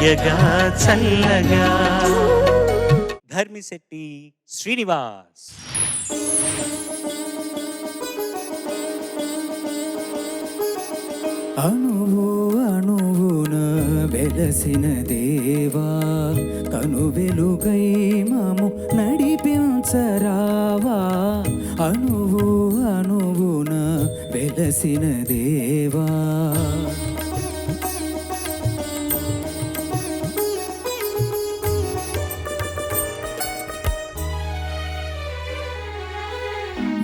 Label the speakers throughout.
Speaker 1: తీయగా చల్లగా. ధర్మిశెట్టి శ్రీనివాస్.
Speaker 2: అణువు అణువున వెలసిన దేవా, కను వెలుగై మము నడిపించరావా. అణువు అణువున వెలసిన దేవా,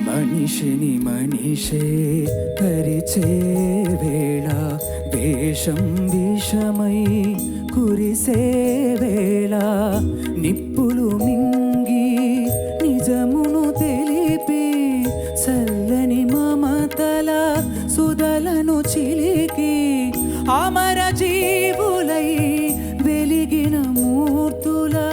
Speaker 2: మనిషిని మనిషే పరిచే వేళ, వేషం విషమై కురిసే వేళ, నిప్పులు మింగి నిజమును తెలిపి చల్లని మమతల సుధలను చిలికి, అమర జీవులై వెలిగిన మూర్తులా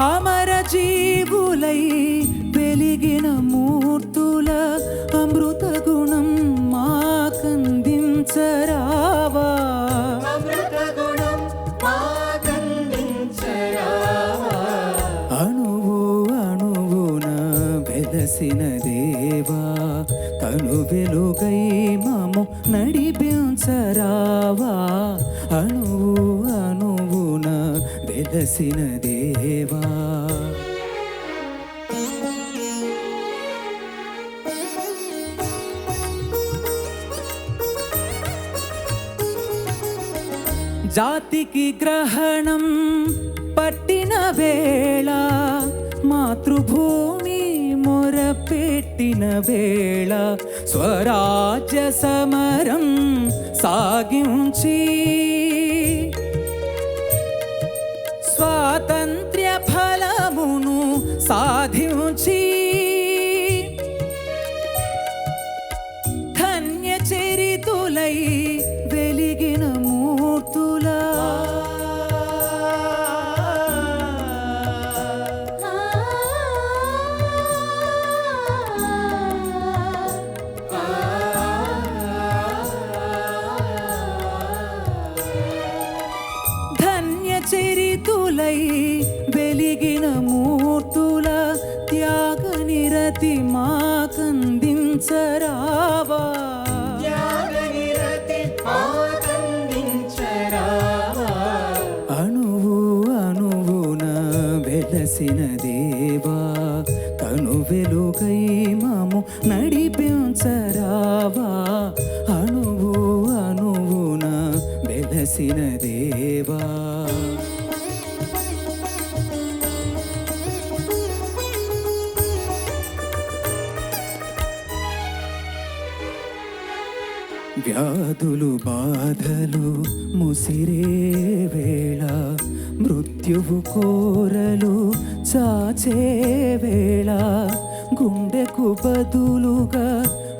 Speaker 2: అమర జీవులై వెలిగిన మూర్తుల అమృత గుణం మాకందించరావా. అణువు అణువున వెలసిన దేవా, కను వెలుగై మము నడిపించరావా. అణువు అణువున వెలసిన దేవా. జాతికి గ్రహణం పట్టిన వేళ, మాతృభూమి మొరపెట్టిన వేళ, స్వరాజ్య సమరం సాగించి స్వాతంత్ర్య ఫలమును సాధించి, ధన్య చరితులై వెలిగిన మూర్తులా చరితులై వెలిగిన మూర్తుల త్యాగ నిరతి మాకందించరావా. అణువు అణువున వెలసిన దేవా, కను వెలుగై మము నడిపించరావా. అణువు అణువున వెలసిన దేవా. వ్యాధులు బాధలు ముసిరే వేళ, మృత్యువు కోరలు చాచే వేళ, గుండెకు బదులుగా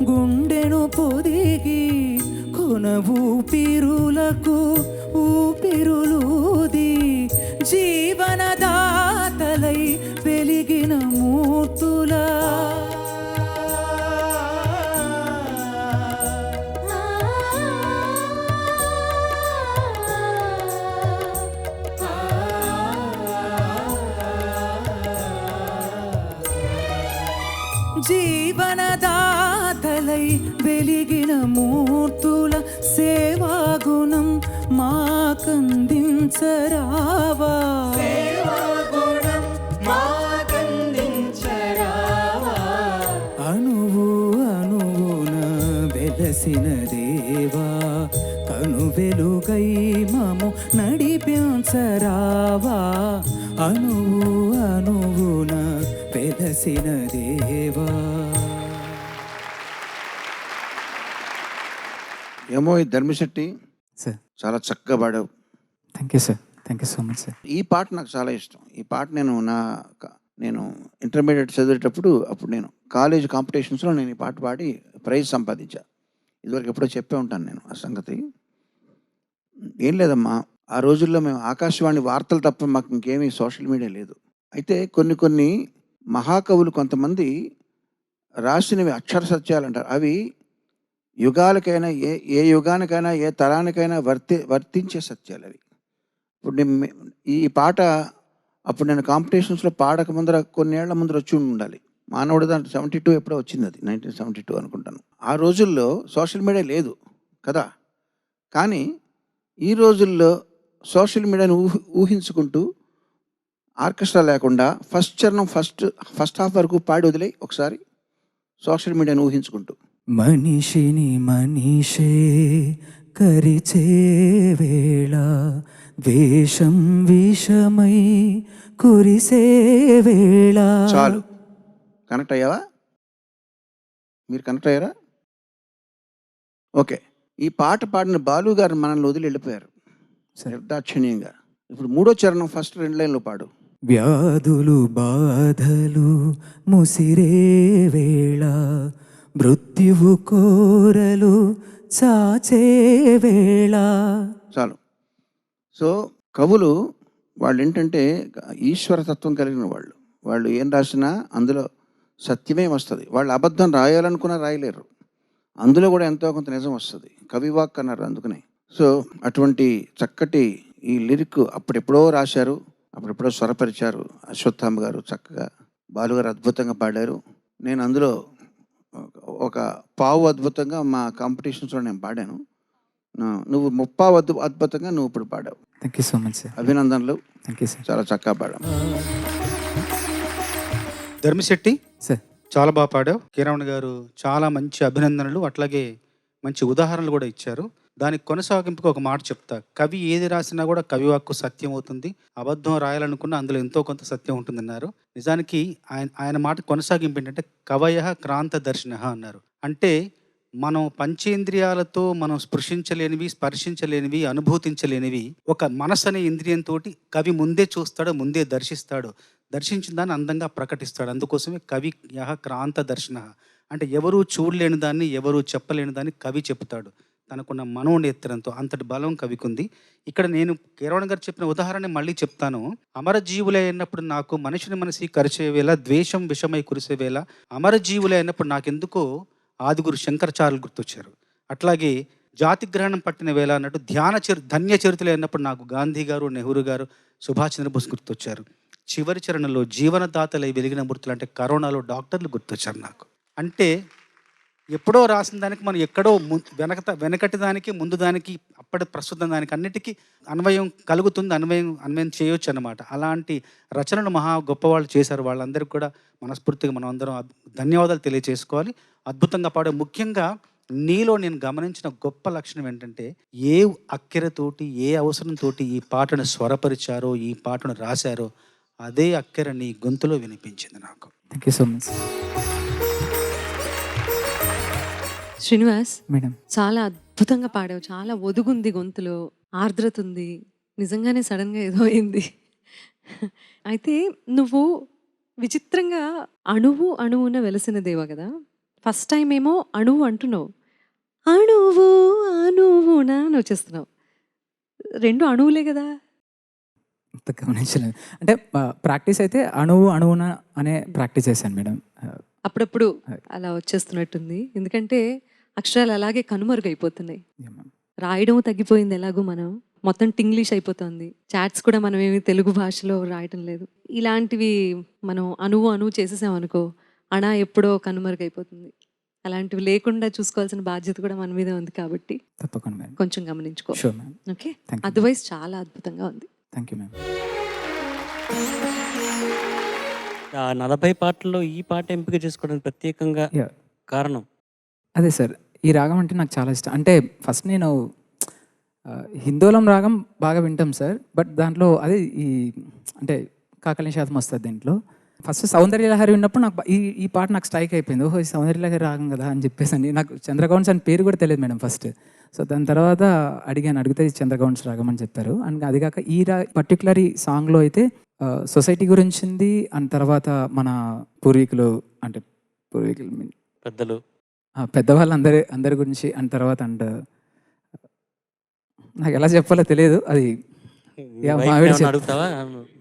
Speaker 2: గుండెను పొదిగి కొన ఊపిరులకు ఊపిరులూది, జీవనదాతలై వెలిగిన మూర్తులా జీవనదాతలై వెలిగిన మూర్తుల సేవాగుణం మాకందించరావా. అణువు అణువున వెలసిన దేవా, కను వెలుగై మము నడిపించరావా. అణువు అణువున వెలసిన దేవా.
Speaker 3: ఏమో ఈ ధర్మిశెట్టి
Speaker 2: సార్
Speaker 3: చాలా చక్కగా పాడావు.
Speaker 2: Thank you sir, thank you so much sir.
Speaker 3: ఈ పాట నాకు చాలా ఇష్టం. ఈ పాట నేను ఇంటర్మీడియట్ చదివేటప్పుడు అప్పుడు నేను కాలేజ్ కాంపిటీషన్స్లో నేను ఈ పాట పాడి ప్రైజ్ సంపాదించా. ఇదివరకు ఎప్పుడో చెప్పే ఉంటాను నేను ఆ సంగతి. ఏం లేదమ్మా, ఆ రోజుల్లో మేము ఆకాశవాణి వార్తలు తప్ప మాకు ఇంకేమీ సోషల్ మీడియా లేదు. అయితే కొన్ని మహాకవులు కొంతమంది రాసినవి అక్షర సత్యాలంటారు. అవి యుగాలకైనా ఏ యుగానికైనా, ఏ తరానికైనా వర్తించే సత్యాలవి. ఇప్పుడు ఈ పాట అప్పుడు నేను కాంపిటీషన్స్‌లో పాడక ముందర కొన్నేళ్ల ముందర వచ్చి ఉండాలి. మానవుడు దాంట్లో 72 ఎప్పుడో వచ్చిందది. 1972 అనుకుంటాను. ఆ రోజుల్లో సోషల్ మీడియా లేదు కదా! కానీ ఈ రోజుల్లో సోషల్ మీడియాను ఊహించుకుంటూ ఆర్కెస్ట్రా లేకుండా ఫస్ట్ చరణం ఫస్ట్ హాఫ్ వరకు పాడి వదిలేయి ఒకసారి. సోషల్ మీడియాను ఊహించుకుంటూ.
Speaker 2: మనిషిని మనిషే కరిచే వేళ ద్వేషం విషమై కురిసే వేళ.
Speaker 3: చాలు. కనెక్ట్ అయ్యావా? మీరు కనెక్ట్ అయ్యారా? ఓకే. ఈ పాట పాడిన బాలు గారు మనల్ని వదిలి వెళ్ళిపోయారు నిర్దాక్షిణ్యంగా. ఇప్పుడు మూడో చరణం ఫస్ట్ 2 లైన్‌లో పాడు.
Speaker 2: వ్యాధులు బాధలు ముసిరే వేళ మృత్యువు కోరలు చాచే వేళ.
Speaker 3: చాలు. సో కవులు వాళ్ళు ఏంటంటే ఈశ్వరతత్వం కలిగిన వాళ్ళు. వాళ్ళు ఏం రాసినా అందులో సత్యమే వస్తుంది. వాళ్ళు అబద్ధం రాయాలనుకున్నా రాయలేరు. అందులో కూడా ఎంతో కొంత నిజం వస్తుంది. కవివాక్ అన్నారు అందుకనే. సో అటువంటి చక్కటి ఈ లిరిక్ అప్పుడెప్పుడో రాశారు, అప్పుడెప్పుడో స్వరపరిచారు అశ్వత్థామ గారు చక్కగా. బాలుగారు అద్భుతంగా పాడారు. నేను అందులో ఒక పావు అద్భుతంగా మా కాంపిటీషన్స్లో నేను పాడాను. నువ్వు ముప్పావు అద్భుతంగా నువ్వు ఇప్పుడు పాడావు.
Speaker 2: Thank you so much sir.
Speaker 3: అభినందనలు.
Speaker 2: Thank you sir.
Speaker 3: చాలా చక్కగా పాడావు.
Speaker 4: ధర్మిశెట్టి
Speaker 2: సార్
Speaker 4: చాలా బాగా పాడావు. కీరవణ గారు చాలా మంచి అభినందనలు, అట్లాగే మంచి ఉదాహరణలు కూడా ఇచ్చారు. దానికి కొనసాగింపుగా ఒక మాట చెప్తా. కవి ఏది రాసినా కూడా కవివాక్కు సత్యం అవుతుంది. అబద్ధం రాయాలనుకున్నా అందులో ఎంతో కొంత సత్యం ఉంటుందన్నారు. నిజానికి ఆయన మాట కొనసాగింపు ఏంటంటే కవయః క్రాంత దర్శనః అన్నారు. అంటే మనం పంచేంద్రియాలతో మనం స్పృశించలేనివి, స్పర్శించలేనివి, అనుభూతించలేనివి ఒక మనసు అనే ఇంద్రియంతో కవి ముందే చూస్తాడు, ముందే దర్శిస్తాడు. దర్శించిన దాన్ని అందంగా ప్రకటిస్తాడు. అందుకోసమే కవి యః క్రాంత దర్శన. అంటే ఎవరూ చూడలేని దాన్ని, ఎవరూ చెప్పలేని దాన్ని కవి చెప్తాడు. తనకున్న మనోనేత్రంతో అంతటి బలం కవికుంది. ఇక్కడ నేను కీరవాణి గారు చెప్పిన ఉదాహరణ మళ్ళీ చెప్తాను. అమరజీవులే అయినప్పుడు నాకు మనిషిని మనసి కరిచే వేళ ద్వేషం విషమై కురిసే వేళ. అమరజీవులే అయినప్పుడు నాకెందుకో ఆదిగురు శంకరాచార్యులు గుర్తొచ్చారు. అట్లాగే జాతి గ్రహణం పట్టిన వేళ అన్నట్టు ధన్య చరిత్రలు అయినప్పుడు నాకు గాంధీ గారు, నెహ్రూ గారు, సుభాష్ చంద్రబోస్ గుర్తొచ్చారు. చివరి చరణంలో జీవనదాతలై వెలిగిన మూర్తులు అంటే కరోనాలో డాక్టర్లు గుర్తొచ్చారు నాకు. అంటే ఎప్పుడో రాసిన దానికి మనం ఎక్కడో వెనకటి దానికి, ముందు దానికి, అప్పటి ప్రస్తుతం దానికి అన్నిటికీ అన్వయం కలుగుతుంది, అన్వయం చేయొచ్చు అన్నమాట. అలాంటి రచనలు మహా గొప్పవాళ్ళు చేశారు. వాళ్ళందరికీ కూడా మనస్ఫూర్తిగా మనం అందరం ధన్యవాదాలు తెలియజేసుకోవాలి. అద్భుతంగా పాడే. ముఖ్యంగా నీలో నేను గమనించిన గొప్ప లక్షణం ఏంటంటే ఏ అక్కెరతోటి, ఏ అవసరంతో ఈ పాటను స్వరపరిచారో, ఈ పాటను రాశారో అదే అక్కెర నీ గొంతులో వినిపించింది నాకు.
Speaker 2: Thank you so much
Speaker 5: Srinivas,
Speaker 2: madam.
Speaker 5: చాలా అద్భుతంగా పాడావు. చాలా ఒదుగుంది గొంతులో, ఆర్ద్రత ఉంది. నిజంగానే సడన్గా ఏదో అయింది. అయితే నువ్వు విచిత్రంగా అణువు అణువున వెలసిన దేవ కదా. ఫస్ట్ టైం ఏమో అణువు అంటున్నావు, అణువు అణువున అని వచ్చేస్తున్నావు. రెండు అణువులే కదా.
Speaker 2: అంత గమనించలేదు. అంటే ప్రాక్టీస్ అయితే అణువు అణువున అనే ప్రాక్టీస్ చేశాను మేడం.
Speaker 5: అప్పుడప్పుడు అలా వచ్చేస్తున్నట్టుంది. ఎందుకంటే అక్షరాలు అలాగే కనుమరుగైపోతున్నాయి. రాయడం తగ్గిపోయింది ఎలాగో. మనం మొత్తం టింగ్లీష్ అయిపోతుంది. చాట్స్ కూడా మనం ఏమి తెలుగు భాషలో రాయటం లేదు. ఇలాంటివి మనం అణువు చేసేసామనుకో, అణ ఎప్పుడో కనుమరుగైపోతుంది. అలాంటివి లేకుండా చూసుకోవాల్సిన బాధ్యత కూడా మన మీద ఉంది. కాబట్టి
Speaker 2: తప్పకుండా మేడం,
Speaker 5: కొంచెం గమనించుకో.
Speaker 2: Sure ma'am.
Speaker 5: Okay,
Speaker 2: Thank you.
Speaker 5: Otherwise చాలా అద్భుతంగా ఉంది.
Speaker 2: Thank you ma'am.
Speaker 1: ఆ 40 పాటల్లో ఈ పాట ఎంపిక చేసుకోవడానికి ప్రత్యేకంగా
Speaker 2: Yeah.
Speaker 1: కారణం?
Speaker 2: అదే సార్, ఈ రాగం అంటే నాకు చాలా ఇష్టం. అంటే ఫస్ట్ నేను హిందోళం రాగం బాగా వింటాం సార్. బట్ దాంట్లో అదే ఈ అంటే కాకలి శాతం వస్తుంది దీంట్లో. ఫస్ట్ సౌందర్యలహరి విన్నప్పుడు నాకు ఈ పాట నాకు స్ట్రైక్ అయిపోయింది. ఓహో, ఈ సౌందర్యలహరి రాగం కదా అని చెప్పేసి అని. నాకు చంద్రగౌన్స్ అని పేరు కూడా తెలియదు మేడం ఫస్ట్. సో దాని తర్వాత అడిగితే చంద్రగౌన్స్ రాగం అని చెప్పారు. అండ్ అది కాక ఈ పర్టికులర్ ఈ సాంగ్లో అయితే సొసైటీ గురించింది. అండ్ తర్వాత మన పూర్వీకులు
Speaker 1: పెద్దలు,
Speaker 2: పెద్దవాళ్ళు అందరి గురించి. అండ్ తర్వాత నాకు ఎలా చెప్పాలో తెలియదు. అది Yeah,
Speaker 1: వైఫ్
Speaker 2: మా ఆవిడ
Speaker 1: ఏమైనా అడుగుతావా?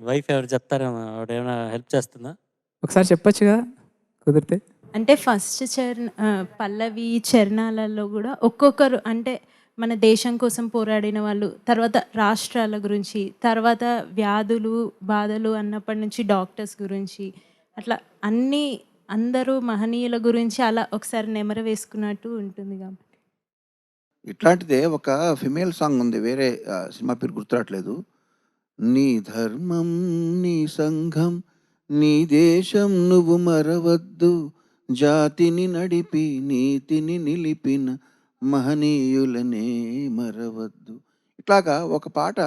Speaker 1: వైఫ్ ఎవరు చెప్తారేమో, ఆవిడ ఏమైనా హెల్ప్ చేస్తుందా?
Speaker 2: ఒకసారి చెప్పొచ్చుగా కుదిరితే.
Speaker 6: అంటే ఫస్ట్ పల్లవి చరణాలలో కూడా ఒక్కొక్కరు అంటే మన దేశం కోసం పోరాడిన వాళ్ళు, తర్వాత రాష్ట్రాల గురించి, తర్వాత వ్యాధులు బాధలు అన్నప్పటి నుంచి డాక్టర్స్ గురించి, అట్లా అన్నీ అందరూ మహనీయుల గురించి అలా ఒకసారి నెమరు వేసుకున్నట్టు ఉంటుంది కాబట్టి.
Speaker 3: ఇట్లాంటిదే ఒక ఫిమేల్ సాంగ్ ఉంది, వేరే సినిమా పేరు గుర్తురావట్లేదు. నీ ధర్మం నీ సంఘం నీ దేశం నువ్వు మరవద్దు, జాతిని నడిపి నీతిని నిలిపిన మహనీయులనే మరవద్దు. ఇట్లాగా ఒక పాట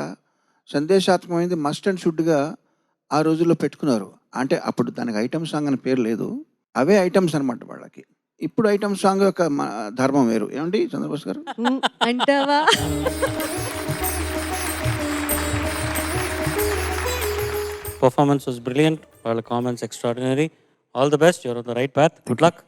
Speaker 3: సందేశాత్మకమైనది, మస్ట్ అండ్ షుడ్గా ఆ రోజుల్లో పెట్టుకున్నారు. అంటే అప్పుడు దానికి ఐటమ్ సాంగ్ అని పేరు లేదు, అవే ఐటమ్స్ అనమాట వాళ్ళకి. ఇప్పుడు ఐటమ్ సాంగ్ యొక్క ధర్మం వేరు. ఏమండి చంద్రబోస్ గారు?
Speaker 5: అంటావా?
Speaker 1: Performance was brilliant. వాళ్ళ comments extraordinary. All the best. You're on the right path. Good luck.